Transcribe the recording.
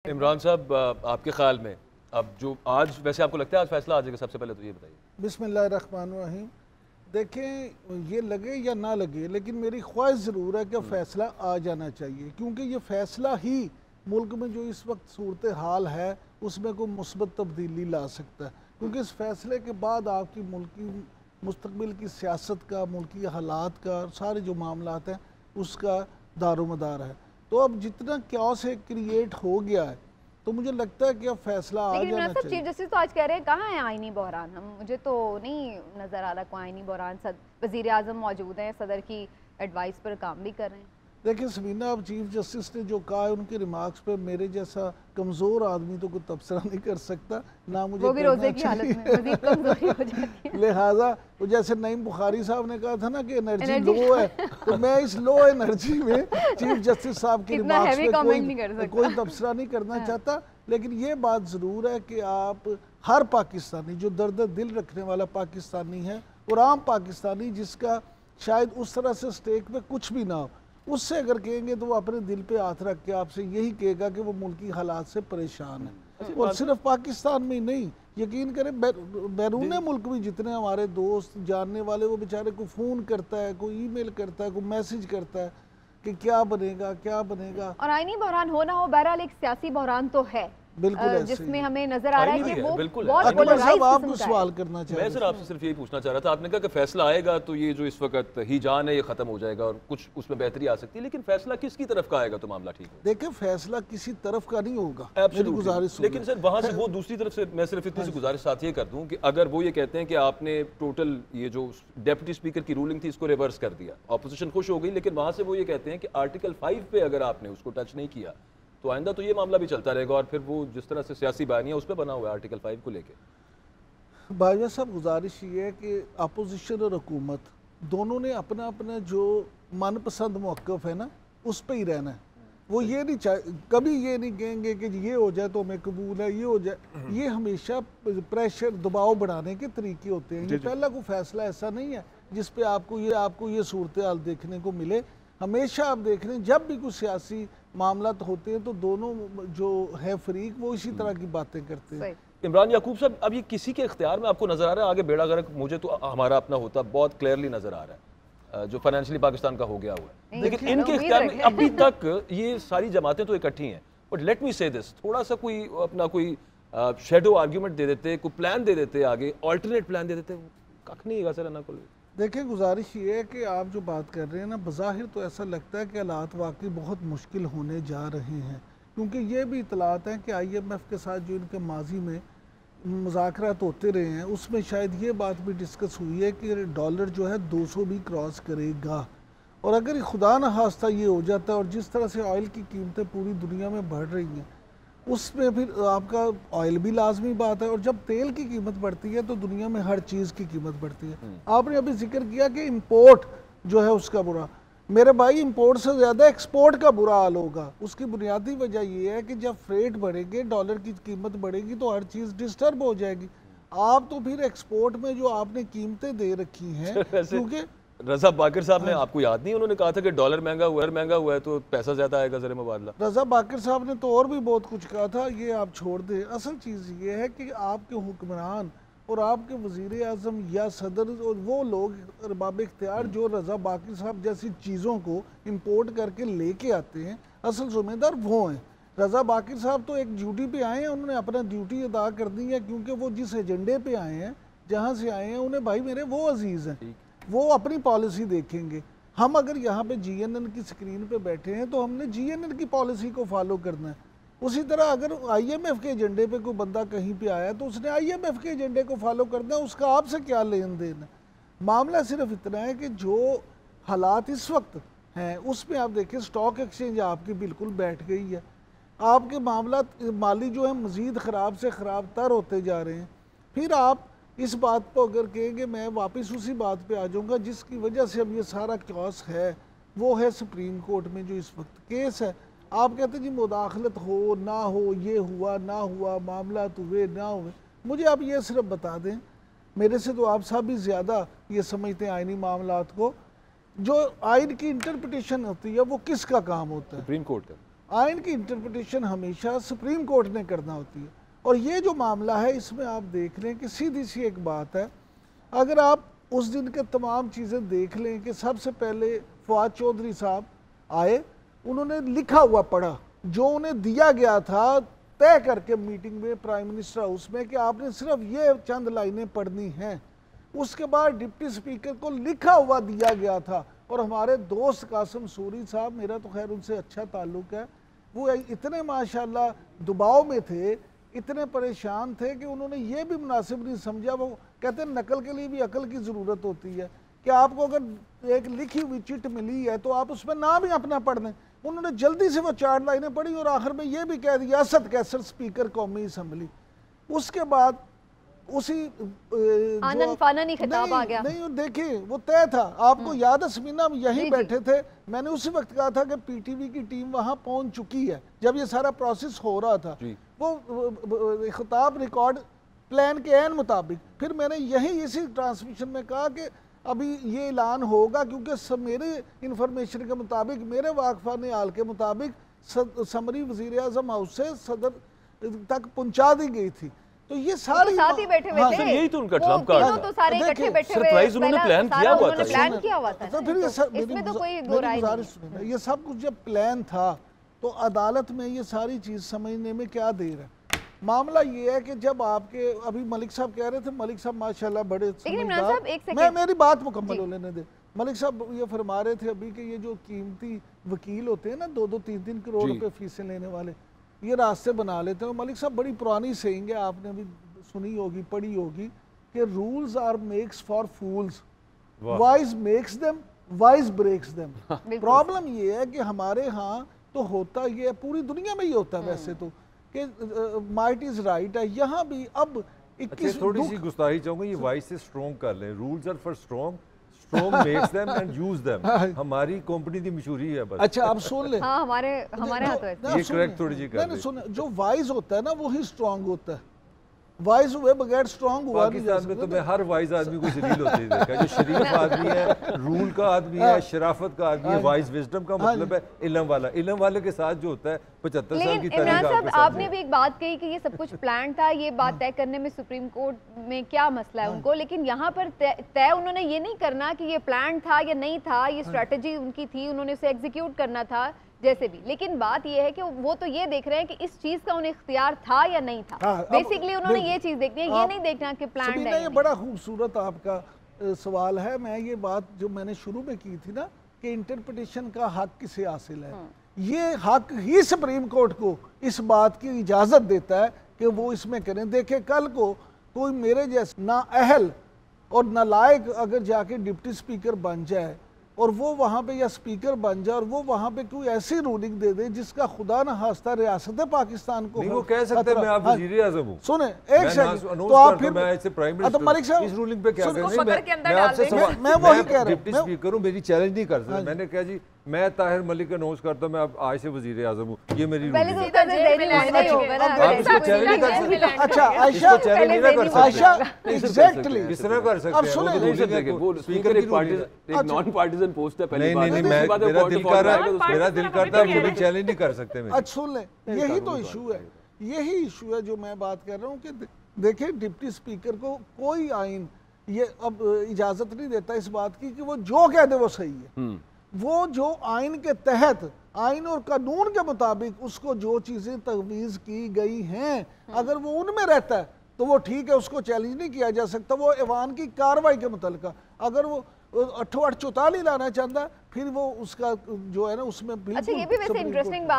इमरान साहब, आपके ख्याल में अब जो आज वैसे आपको लगता है आज फैसला आ जाएगा? सबसे पहले तो ये बताइए। बिस्मिल्लाहिर्रहमानिर्रहीम। देखें, ये लगे या ना लगे, लेकिन मेरी ख्वाहिश ज़रूर है कि फ़ैसला आ जाना चाहिए, क्योंकि ये फ़ैसला ही मुल्क में जो इस वक्त सूरत हाल है उसमें कोई मुस्बत तब्दीली ला सकता है। क्योंकि इस फ़ैसले के बाद आपकी मुल्की मुस्तकबिल की सियासत का, मुल्की हालात का, सारे जो मामलात हैं उसका दारोमदार है। तो अब जितना क्यास क्रिएट हो गया है, तो मुझे लगता है कि अब फैसला आ जाना चाहिए। चीफ जस्टिस तो आज कह रहे हैं कहाँ है आईनी बहरान, हम मुझे तो नहीं नजर आ रहा कोई आईनी बहरान। वजीर आजम मौजूद हैं, सदर की एडवाइस पर काम भी कर रहे हैं। देखिए सबीना, अब चीफ जस्टिस ने जो कहा है उनके रिमार्क्स पे मेरे जैसा कमज़ोर आदमी तो कोई तबसरा नहीं कर सकता, ना मुझे वो भी रोजे की हालत में मज़ीद कमजोरी हो जाती है। लिहाजा वो जैसे नईम बुखारी साहब ने कहा था ना कि एनर्जी लो है, तो मैं इस लो एनर्जी में चीफ जस्टिस साहब के रिमार्क्स पे कोई तबसरा नहीं करना चाहता। लेकिन ये बात ज़रूर है कि आप हर पाकिस्तानी जो दर्द दिल रखने वाला पाकिस्तानी है और आम पाकिस्तानी जिसका शायद उस तरह से स्टेक पे कुछ भी ना हो, उससे अगर कहेंगे तो वो अपने दिल पे हाथ रख के आपसे यही कहेगा कि वो मुल्की हालात से परेशान है। और सिर्फ पाकिस्तान में ही नहीं, यकीन करें बैरून मुल्क भी जितने हमारे दोस्त जानने वाले, वो बेचारे को फ़ोन करता है, कोई ईमेल करता है, कोई मैसेज करता है कि क्या बनेगा क्या बनेगा। और आईनी बहरान हो ना हो, बहरहाल एक सियासी बहरान तो है, बिल्कुल जिसमें हमें नजर आ रहा है कि वो बहुत पोलराइज्ड आपको सवाल करना चाहिए। मैं सर आपसे सिर्फ यही पूछना चाह रहा था, आपने कहा कि फैसला आएगा तो ये जो इस वक्त ही जान है ये खत्म हो जाएगा और कुछ उसमें बेहतरी आ सकती है, लेकिन फैसला किसकी तरफ का आएगा तो मामला ठीक है? देखिए फैसला किसी तरफ का नहीं होगा, मेरी गुजारिश। लेकिन सर वहां से वो दूसरी तरफ से मैं सिर्फ इतनी सी गुजारिश साथ ये कर दूं कि अगर वो ये कहते हैं कि आपने टोटल ये जो डेप्यूटी स्पीकर की रूलिंग थी इसको रिवर्स कर दिया, ऑपोजिशन खुश हो गई, लेकिन वहां से वो ये कहते हैं कि आर्टिकल 5 पे अगर आपने उसको टच नहीं किया तो आइंदा तो ये मामला भी चलता रहेगा और फिर वो जिस तरह से सियासी बयानियां उस पर बना हुआ है आर्टिकल 5 को लेके। बाजा साहब, गुजारिश ये है कि अपोजिशन और हुकूमत दोनों ने अपना अपना जो मनपसंद मौक़िफ़ है ना उस पर ही रहना है। वो ये नहीं कभी ये नहीं कहेंगे कि ये हो जाए तो हमें कबूल है, ये हो जाए। ये हमेशा प्रेशर दबाव बढ़ाने के तरीके होते हैं। ये पहला कोई फैसला ऐसा नहीं है जिस पे आपको ये सूरत हाल देखने को मिले। हमेशा आप देख रहे हैं जब भी कुछ सियासी मामला होते हैं तो दोनों जो है फरीक वो इसी तरह की बातें करते हैं। इमरान याकूब साहब, अब ये किसी के इख्तियार में आपको नजर आ रहा है? आगे बेड़ा गर्क मुझे तो हमारा अपना होता बहुत क्लियरली नजर आ रहा है जो फाइनेंशियली पाकिस्तान का हो गया हुआ है, लेकिन इनके इख्तियार में अभी तक ये सारी जमातें तो इकट्ठी हैं। बट लेट मी से दिस, थोड़ा सा कोई अपना कोई शेडो आर्ग्यूमेंट दे देते, कोई प्लान दे देते, आगे ऑल्टरनेट प्लान दे देते, कख नहीं है सर ना कोई। देखिए गुजारिश ये है कि आप जो बात कर रहे हैं ना, बज़ाहिर तो ऐसा लगता है कि हालात वाकई बहुत मुश्किल होने जा रहे हैं, क्योंकि ये भी इतलात हैं कि IMF के साथ जो इनके माजी में मुज़ाकरात होते रहे हैं उसमें शायद ये बात भी डिस्कस हुई है कि डॉलर जो है 200 भी क्रॉस करेगा। और अगर खुदा न खास्ता ये हो जाता है और जिस तरह से ऑयल की कीमतें पूरी दुनिया में बढ़ रही हैं उसमें फिर आपका ऑयल भी लाजमी बात है, और जब तेल की कीमत बढ़ती है तो दुनिया में हर चीज़ की कीमत बढ़ती है। आपने अभी जिक्र किया कि इंपोर्ट जो है उसका बुरा, मेरे भाई इंपोर्ट से ज़्यादा एक्सपोर्ट का बुरा हाल होगा। उसकी बुनियादी वजह यह है कि जब फ्रेट बढ़ेंगे, डॉलर की कीमत बढ़ेगी तो हर चीज़ डिस्टर्ब हो जाएगी। आप तो फिर एक्सपोर्ट में जो आपने कीमतें दे रखी हैं, क्योंकि रजा बाकर साहब ने, आपको याद नहीं, उन्होंने कहा था कि डॉलर महंगा हुआ है तो पैसा ज्यादा आएगा ज़र मुबादला। रजा बाकर साहब ने तो और भी बहुत कुछ कहा था, ये आप छोड़ दें। असल चीज़ ये है कि आपके हुक्मरान और आपके वज़ीर आज़म या सदर और वो लोग अरबाब इख्तियार जो रजा बाकर साहब जैसी चीज़ों को इम्पोर्ट करके लेके आते हैं, असल ज़िम्मेदार वो हैं। रजा बाकर साहब तो एक ड्यूटी पे आए हैं, उन्होंने अपना ड्यूटी अदा कर दी है, क्योंकि वो जिस एजेंडे पे आए हैं, जहाँ से आए हैं, उन्हें भाई मेरे वो अजीज़ हैं, वो अपनी पॉलिसी देखेंगे। हम अगर यहाँ पे GNN की स्क्रीन पे बैठे हैं तो हमने GNN की पॉलिसी को फॉलो करना है। उसी तरह अगर IMF के एजेंडे पे कोई बंदा कहीं पे आया तो उसने IMF के एजेंडे को फॉलो करना है, उसका आपसे क्या लेन देन है। मामला सिर्फ इतना है कि जो हालात इस वक्त हैं उसमें आप देखें स्टॉक एक्सचेंज आपकी बिल्कुल बैठ गई है, आपके मामला माली जो है मज़ीद ख़राब से ख़राब तर होते जा रहे हैं। फिर आप इस बात को अगर कहेंगे, मैं वापस उसी बात पे आ जाऊंगा जिसकी वजह से अब ये सारा क्यास है, वो है सुप्रीम कोर्ट में जो इस वक्त केस है। आप कहते हैं जी मुदाखलत हो ना हो, ये हुआ ना हुआ, मामला हुए ना हुए, मुझे आप ये सिर्फ बता दें, मेरे से तो आप साहब भी ज़्यादा ये समझते हैं आइनी मामलात को, जो आइन की इंटरप्रिटेशन होती है वो किसका काम होता है? सुप्रीम कोर्ट का। आइन की इंटरप्रिटेशन हमेशा सुप्रीम कोर्ट ने करना होती है। और ये जो मामला है इसमें आप देख लें कि सीधी सी एक बात है, अगर आप उस दिन के तमाम चीज़ें देख लें कि सबसे पहले फवाद चौधरी साहब आए, उन्होंने लिखा हुआ पढ़ा जो उन्हें दिया गया था तय करके मीटिंग में प्राइम मिनिस्टर हाउस में कि आपने सिर्फ ये चंद लाइनें पढ़नी हैं। उसके बाद डिप्टी स्पीकर को लिखा हुआ दिया गया था। और हमारे दोस्त कासिम सूरी साहब, मेरा तो खैर उनसे अच्छा ताल्लुक है, वो इतने माशाल्लाह दबाव में थे, इतने परेशान थे कि उन्होंने ये भी मुनासिब नहीं समझा। वो कहते हैं नकल के लिए भी अकल की ज़रूरत होती है कि आपको अगर एक लिखी हुई चिट मिली है तो आप उसमें नाम ही अपना पढ़ दें। उन्होंने जल्दी से वो 4 लाइनें पढ़ी और आखिर में ये भी कह दिया असद कैसर स्पीकर कौमी असम्बली। उसके बाद उसी आनन फानन खिताब आ गया। नहीं देखिए वो तय था, आपको याद है समीना, हम यहीं बैठे थे, मैंने उसी वक्त कहा था कि पीटीवी की टीम वहां पहुंच चुकी है जब ये सारा प्रोसेस हो रहा था। वो खिताब रिकॉर्ड प्लान के एन मुताबिक, फिर मैंने यही इसी ट्रांसमिशन में कहा कि अभी ये ऐलान होगा, क्योंकि मेरे इंफॉर्मेशन के मुताबिक, मेरे वाकफाने हाल के मुताबिक समरी वजीर आजम हाउस से सदर तक पहुंचा दी गई थी। तो ये सारी साथ ही बैठे हुए थे, यही तो उनका ट्रम्प कार्ड था। तो सारे इकट्ठे बैठे हुए, सरप्राइज उन्होंने प्लान किया हुआ था, प्लान किया हुआ था। तो फिर इसमें तो कोई दो राय नहीं। ये सब कुछ जब प्लान था तो अदालत में ये सारी चीज समझने में क्या देर है। मामला ये है कि जब आपके अभी मलिक साहब कह रहे थे, मलिक साहब माशाल्लाह बड़े समझदार, मैं मेरी बात मुकम्मल हो लेने दे। मलिक साहब ये फरमा रहे थे अभी कि ये जो कीमती वकील होते हैं ना, 2-2, 3-3 करोड़ रुपए फीसें लेने वाले, ये रास्ते बना लेते हैं। मलिक साहब बड़ी पुरानी सेइंग है, आपने भी सुनी होगी, पढ़ी होगी कि rules are makes for fools, wise makes them, wise breaks them. Problem ये है कि हमारे यहाँ तो होता ये है, पूरी दुनिया में ही होता है वैसे तो, कि माइट इज राइट है। यहाँ भी अब 21 थोड़ी सी गुस्ताखी चाहूंगा, ये वाइज से स्ट्रॉन्ग कर लें। Rules are for strong, strong makes them and use them. हमारी कंपनी की मशहूरी है बस। अच्छा आप सुन ले। हाँ, हमारे हाथ है ये करेक्ट थोड़ी जी कर नहीं सुन, जो वाइज होता है ना वही स्ट्रॉन्ग होता है, वाइज हुए बगैर स्ट्रॉन्ग हुआ नहीं जा पाकिस्तान में तो मैं हर वाइज आदमी को जलील होते ही देखा। जो शरीफ आदमी है, रूल का आदमी है, शराफत का आदमी है, वाइज विजडम का मतलब है इल्म वाला। इल्म वाले के साथ जो होता है 75 साल की इमरान साहब, आपने भी एक बात कही कि ये सब कुछ प्लान था, ये बात तय करने में सुप्रीम कोर्ट में क्या मसला है उनको, लेकिन यहाँ पर तय उन्होंने ये नहीं करना कि ये प्लान था या नहीं था, ये स्ट्रेटजी उनकी थी, उन्होंने उसे एग्जीक्यूट करना था जैसे भी। लेकिन बात यह है कि वो तो ये देख रहे हैं कि इस चीज का उन्हें इख्तियार था या नहीं था। बेसिकली उन्होंने ये चीज देखनी है, ये नहीं देखना कि प्लान है। ये बड़ा खूबसूरत आपका सवाल है। मैं ये बात जो मैंने शुरू में की थी ना कि इंटरप्रिटेशन का हक किसे हासिल है, ये हक ही सुप्रीम कोर्ट को इस बात की इजाजत देता है कि वो इसमें करें। देखे कल को कोई मेरे जैसे ना अहल और नालायक अगर जाके डिप्टी स्पीकर बन जाए और वो वहाँ पे या स्पीकर बन जाए और वो वहाँ पे कोई ऐसी रूलिंग दे दे जिसका खुदा न खास्ता रियासत पाकिस्तान को नहीं, वो कह सकते हैं मैं आप वज़ीर आज़म हूं। सुने एक सेकंड, तो आप फिर मैं ऐसे प्राइम मिनिस्टर मलिक साहब इस रूलिंग पे क्या कह रहे हैं? मैं आपसे सवाल, मैं वही कह रहा हूं, डिप्टी स्पीकर हूं, मेरी चैलेंज नहीं कर सकता। मैंने कहा जी मैं ताहिर मलिक अनाउंस करता हूं, मैं अब आज से वज़ीर आज़म हूं, ये मेरी पहले तो उसका जेल में नहीं होगा ना। आप इसको चैलेंज नहीं कर सकते। अच्छा आयशा चैलेंज नहीं कर सकते। आयशा एग्जैक्टली किस तरह कर सकते अब हैं? सुने नहीं सकते वो स्पीकर एक नॉन पार्टिजन पोस्ट है। पहली बात नहीं, मेरा दिल कर रहा है, मेरा दिल करता है, मुझे चैलेंज नहीं कर सकते। अच्छा सुन ले, यही तो इशू है, यही इशू है जो मैं बात कर रहा हूँ कि देखिए डिप्टी स्पीकर को कोई आइन ये अब इजाजत नहीं देता इस बात की कि वो जो कह दे वो सही है। वो जो आइन के तहत, आइन और कानून के मुताबिक उसको जो चीजें तजवीज़ की गई हैं, अगर वो उनमें रहता है तो वो ठीक है, उसको चैलेंज नहीं किया जा सकता। वो ऐवान की कार्रवाई के मुतल्लिक़ अगर वो 844 लाना चाहता है फिर वो उसका जो है ना उसमें बिल्कुल। अच्छा, ये भी वैसे इंटरेस्टिंग बात